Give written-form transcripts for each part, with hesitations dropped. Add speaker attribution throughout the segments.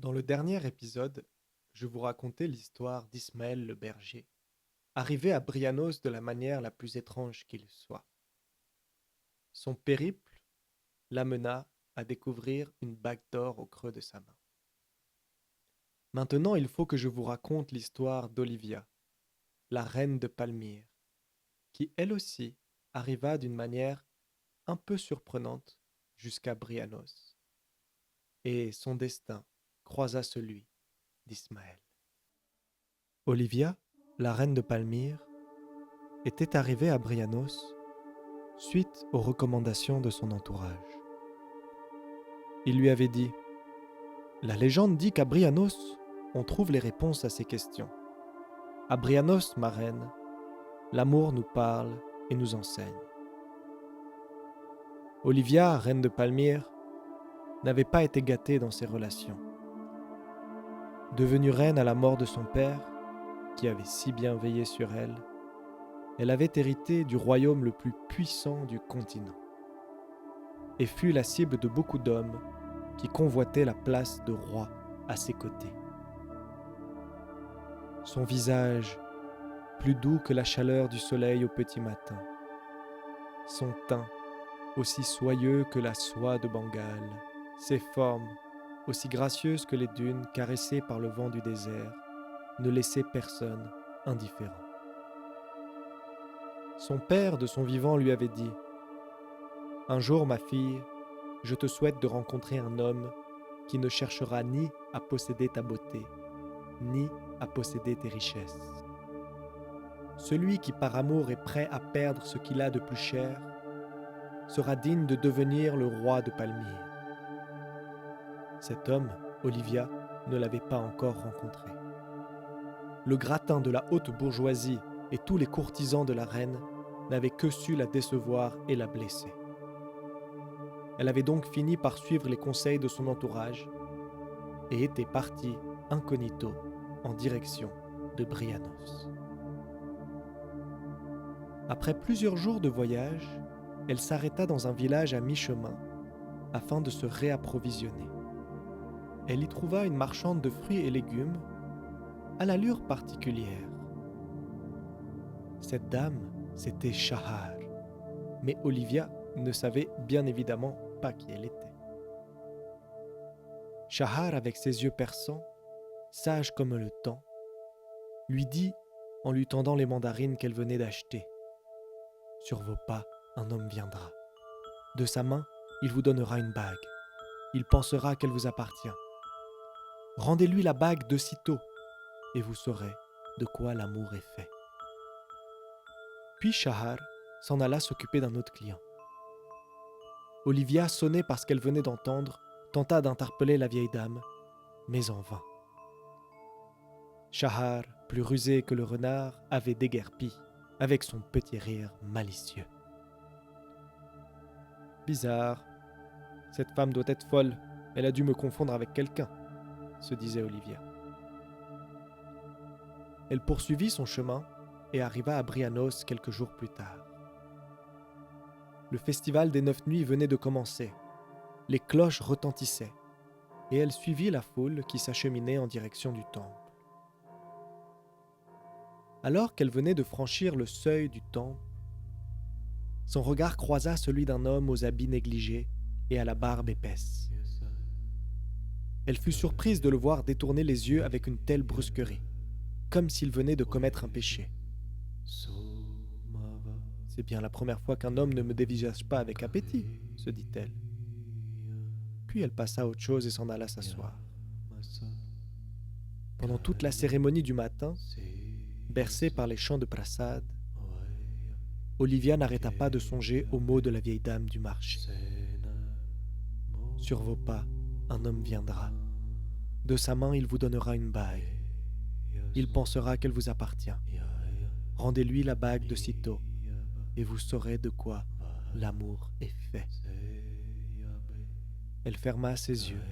Speaker 1: Dans le dernier épisode, je vous racontais l'histoire d'Ismaël le berger, arrivé à Brianos de la manière la plus étrange qu'il soit. Son périple l'amena à découvrir une bague d'or au creux de sa main. Maintenant, il faut que je vous raconte l'histoire d'Olivia, la reine de Palmyre, qui elle aussi arriva d'une manière un peu surprenante jusqu'à Brianos, et son destin croisa celui d'Ismaël. Olivia, la reine de Palmyre, était arrivée à Brianos suite aux recommandations de son entourage. Il lui avait dit: La légende dit qu'à Brianos, on trouve les réponses à ces questions. À Brianos, ma reine, l'amour nous parle et nous enseigne. Olivia, reine de Palmyre, n'avait pas été gâtée dans ses relations. Devenue reine à la mort de son père, qui avait si bien veillé sur elle, elle avait hérité du royaume le plus puissant du continent et fut la cible de beaucoup d'hommes qui convoitaient la place de roi à ses côtés. Son visage, plus doux que la chaleur du soleil au petit matin, son teint, aussi soyeux que la soie de Bengale, ses formes, aussi gracieuses que les dunes caressées par le vent du désert, ne laissaient personne indifférent. Son père, de son vivant, lui avait dit: Un jour, ma fille, je te souhaite de rencontrer un homme qui ne cherchera ni à posséder ta beauté, ni à posséder tes richesses. Celui qui par amour est prêt à perdre ce qu'il a de plus cher sera digne de devenir le roi de Palmyre. Cet homme, Olivia, ne l'avait pas encore rencontré. Le gratin de la haute bourgeoisie et tous les courtisans de la reine n'avaient que su la décevoir et la blesser. Elle avait donc fini par suivre les conseils de son entourage et était partie incognito en direction de Brianos. Après plusieurs jours de voyage, elle s'arrêta dans un village à mi-chemin afin de se réapprovisionner. Elle y trouva une marchande de fruits et légumes à l'allure particulière. Cette dame, c'était Shahar, mais Olivia ne savait bien évidemment pas qui elle était. Shahar, avec ses yeux perçants, sage comme le temps, lui dit, en lui tendant les mandarines qu'elle venait d'acheter: Sur vos pas, un homme viendra. De sa main, il vous donnera une bague. Il pensera qu'elle vous appartient. Rendez-lui la bague de sitôt, et vous saurez de quoi l'amour est fait. Puis Shahar s'en alla s'occuper d'un autre client. Olivia, sonnée par ce qu'elle venait d'entendre, tenta d'interpeller la vieille dame, mais en vain. Shahar, plus rusé que le renard, avait déguerpi avec son petit rire malicieux. Bizarre, cette femme doit être folle, elle a dû me confondre avec quelqu'un, se disait Olivia. Elle poursuivit son chemin et arriva à Brianos quelques jours plus tard. Le festival des 9 nuits venait de commencer. Les cloches retentissaient et elle suivit la foule qui s'acheminait en direction du temple. Alors qu'elle venait de franchir le seuil du temple, son regard croisa celui d'un homme aux habits négligés et à la barbe épaisse. Elle fut surprise de le voir détourner les yeux avec une telle brusquerie, comme s'il venait de commettre un péché. C'est bien la première fois qu'un homme ne me dévisage pas avec appétit, se dit-elle. Puis elle passa à autre chose et s'en alla s'asseoir. Pendant toute la cérémonie du matin, bercée par les chants de Prasad, Olivia n'arrêta pas de songer aux mots de la vieille dame du marché. Sur vos pas, un homme viendra. De sa main, il vous donnera une bague. Il pensera qu'elle vous appartient. Rendez-lui la bague de sitôt, et vous saurez de quoi l'amour est fait. Elle ferma ses yeux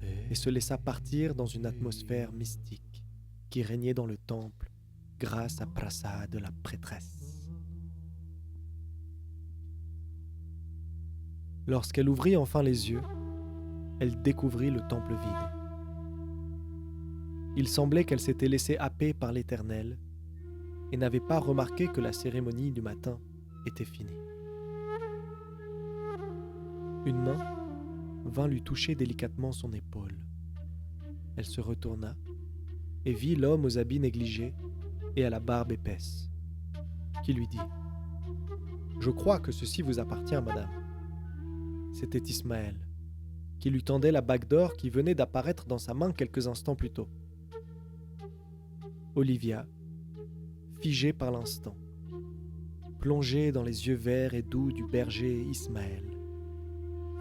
Speaker 1: et se laissa partir dans une atmosphère mystique qui régnait dans le temple grâce à Prasad, la prêtresse. Lorsqu'elle ouvrit enfin les yeux, elle découvrit le temple vide. Il semblait qu'elle s'était laissée happer par l'Éternel et n'avait pas remarqué que la cérémonie du matin était finie. Une main vint lui toucher délicatement son épaule. Elle se retourna et vit l'homme aux habits négligés et à la barbe épaisse, qui lui dit « Je crois que ceci vous appartient, madame. » C'était Ismaël, qui lui tendait la bague d'or qui venait d'apparaître dans sa main quelques instants plus tôt. Olivia, figée par l'instant, plongée dans les yeux verts et doux du berger Ismaël,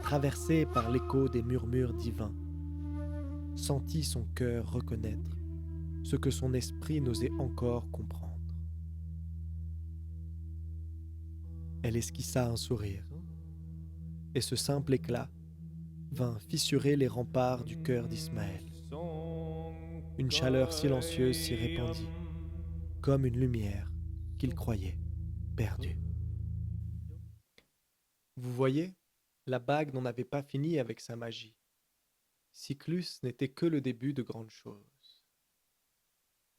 Speaker 1: traversée par l'écho des murmures divins, sentit son cœur reconnaître ce que son esprit n'osait encore comprendre. Elle esquissa un sourire, et ce simple éclat vint fissurer les remparts du cœur d'Ismaël. Une chaleur silencieuse s'y répandit, comme une lumière qu'il croyait perdue. Vous voyez, la bague n'en avait pas fini avec sa magie. Cyclus n'était que le début de grandes choses.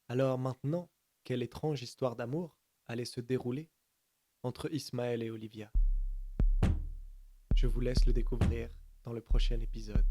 Speaker 1: Alors maintenant, quelle étrange histoire d'amour allait se dérouler entre Ismaël et Olivia? Je vous laisse le découvrir dans le prochain épisode.